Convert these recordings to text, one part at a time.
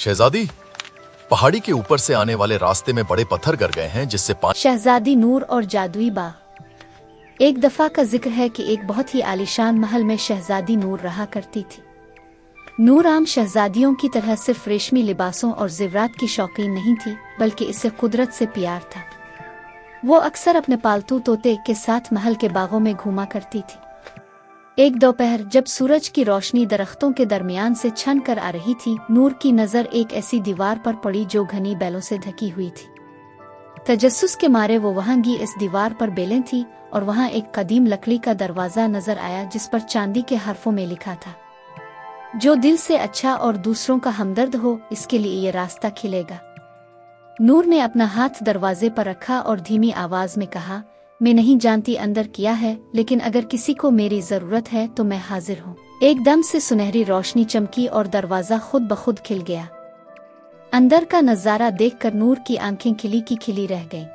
शहजादी, पहाड़ी के ऊपर से आने वाले रास्ते में बड़े पत्थर गिर गए हैं जिससे पानी। शहजादी नूर और जादुई बाग। एक दफा का जिक्र है कि एक बहुत ही आलीशान महल में शहजादी नूर रहा करती थी। नूर आम शहजादियों की तरह सिर्फ रेशमी लिबासों और जेवरात की शौकीन नहीं थी, बल्कि इसे कुदरत से प्यार था। वो अक्सर अपने पालतू तोते के साथ महल के बागों में घूमा करती थी। एक दोपहर जब सूरज की रोशनी दरख्तों के दरमियान से छन कर आ रही थी, नूर की नजर एक ऐसी दीवार पर पड़ी जो घनी बेलों से ढकी हुई थी। तजस्सुस के मारे वो वहां गई। इस दीवार पर बेलें थी और वहां एक कदीम लकड़ी का दरवाजा नजर आया जिस पर चांदी के हरफों में लिखा था, जो दिल से अच्छा और दूसरों का हमदर्द हो, इसके लिए ये रास्ता खिलेगा। नूर ने अपना हाथ दरवाजे पर रखा और धीमी आवाज में कहा, मैं नहीं जानती अंदर क्या है, लेकिन अगर किसी को मेरी जरूरत है तो मैं हाजिर हूँ। एकदम से सुनहरी रोशनी चमकी और दरवाजा खुद ब खुद खिल गया। अंदर का नजारा देखकर नूर की आंखें खिली की खिली रह गईं।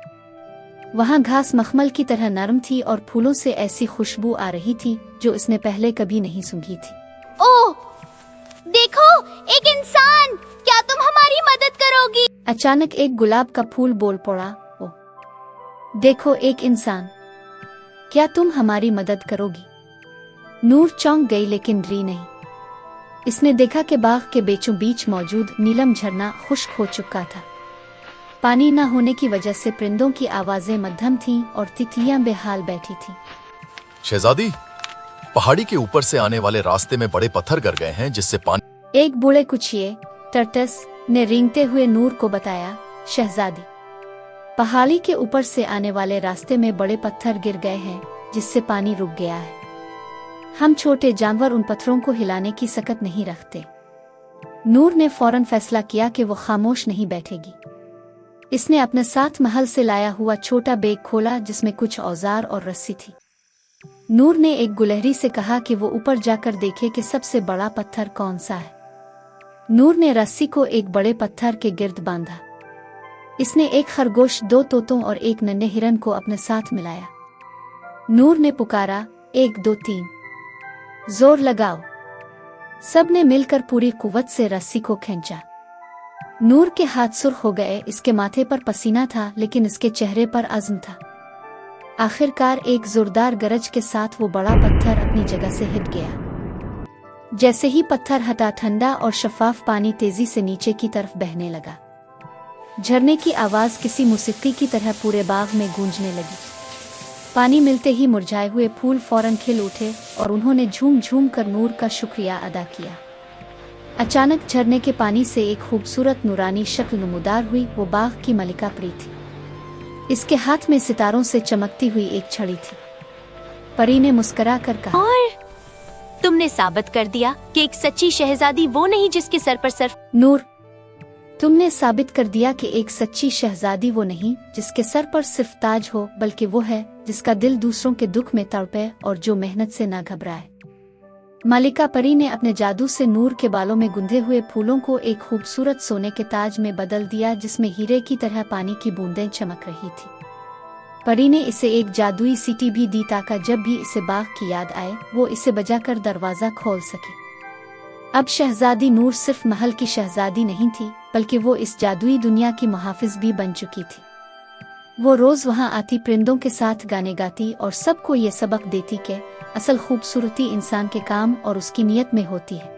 वहां घास मखमल की तरह नरम थी और फूलों से ऐसी खुशबू आ रही थी जो इसने पहले कभी नहीं सूंघी थी। ओह, देखो, एक इंसान! क्या तुम हमारी मदद करोगी? अचानक एक गुलाब का फूल बोल पड़ा, ओ देखो, एक इंसान, क्या तुम हमारी मदद करोगी? नूर चौंक गई लेकिन डरी नहीं। इसने देखा कि बाग के बीचों बीच मौजूद नीलम झरना खुश्क हो चुका था। पानी न होने की वजह से परिंदों की आवाजें मध्यम थीं और तितलियां बेहाल बैठी थीं। शहजादी, पहाड़ी के ऊपर से आने वाले रास्ते में बड़े पत्थर गिर गए हैं जिससे पानी। एक बूढ़े कुछिए टर्टस ने रेंगते हुए नूर को बताया, शहजादी, पहाड़ी के ऊपर से आने वाले रास्ते में बड़े पत्थर गिर गए हैं जिससे पानी रुक गया है। हम छोटे जानवर उन पत्थरों को हिलाने की सकत नहीं रखते। नूर ने फौरन फैसला किया कि वो खामोश नहीं बैठेगी। इसने अपने साथ महल से लाया हुआ छोटा बैग खोला जिसमें कुछ औजार और रस्सी थी। नूर ने एक गुलहरी से कहा कि वो ऊपर जाकर देखे कि सबसे बड़ा पत्थर कौन सा है। नूर ने रस्सी को एक बड़े पत्थर के गिर्द बांधा। इसने एक खरगोश, 2 तोतों और एक नन्हे हिरन को अपने साथ मिलाया। नूर ने पुकारा, 1 2 3, जोर लगाओ। सब ने मिलकर पूरी कुव्वत से रस्सी को खींचा। नूर के हाथ सुर्ख हो गए। इसके माथे पर पसीना था लेकिन इसके चेहरे पर अज़्म था। आखिरकार एक जोरदार गरज के साथ वो बड़ा पत्थर अपनी जगह से हिट गया। जैसे ही पत्थर हटा, ठंडा और शफाफ पानी तेजी से नीचे की तरफ बहने लगा। झरने की आवाज किसी मौसीकी की तरह पूरे बाग में गूंजने लगी। पानी मिलते ही मुरझाए हुए फूल फौरन खिल उठे और उन्होंने झूम झूम कर नूर का शुक्रिया अदा किया। अचानक झरने के पानी से एक खूबसूरत नूरानी शक्ल नमूदार हुई। वो बाग की मलिका परी थी। इसके हाथ में सितारों से चमकती हुई एक छड़ी थी। परी ने मुस्कुरा कर कहा, और तुमने साबित कर दिया कि एक सच्ची शहजादी वो नहीं जिसके सर पर सिर्फ। नूर, तुमने साबित कर दिया कि एक सच्ची शहजादी वो नहीं जिसके सर पर सिर्फ ताज हो, बल्कि वो है जिसका दिल दूसरों के दुख में तड़पे और जो मेहनत से न घबराए। मलिका परी ने अपने जादू से नूर के बालों में गुंथे हुए फूलों को एक खूबसूरत सोने के ताज में बदल दिया जिसमें हीरे की तरह पानी की बूंदें चमक रही थी। परी ने इसे एक जादुई सीटी भी दी ताकि जब भी इसे बाग की याद आए वो इसे बजाकर दरवाजा खोल सके। अब शहजादी नूर सिर्फ महल की शहजादी नहीं थी, बल्कि वो इस जादुई दुनिया की मुहाफिज भी बन चुकी थी। वो रोज वहां आती, परिंदों के साथ गाने गाती और सबको ये सबक देती कि असल खूबसूरती इंसान के काम और उसकी नीयत में होती है।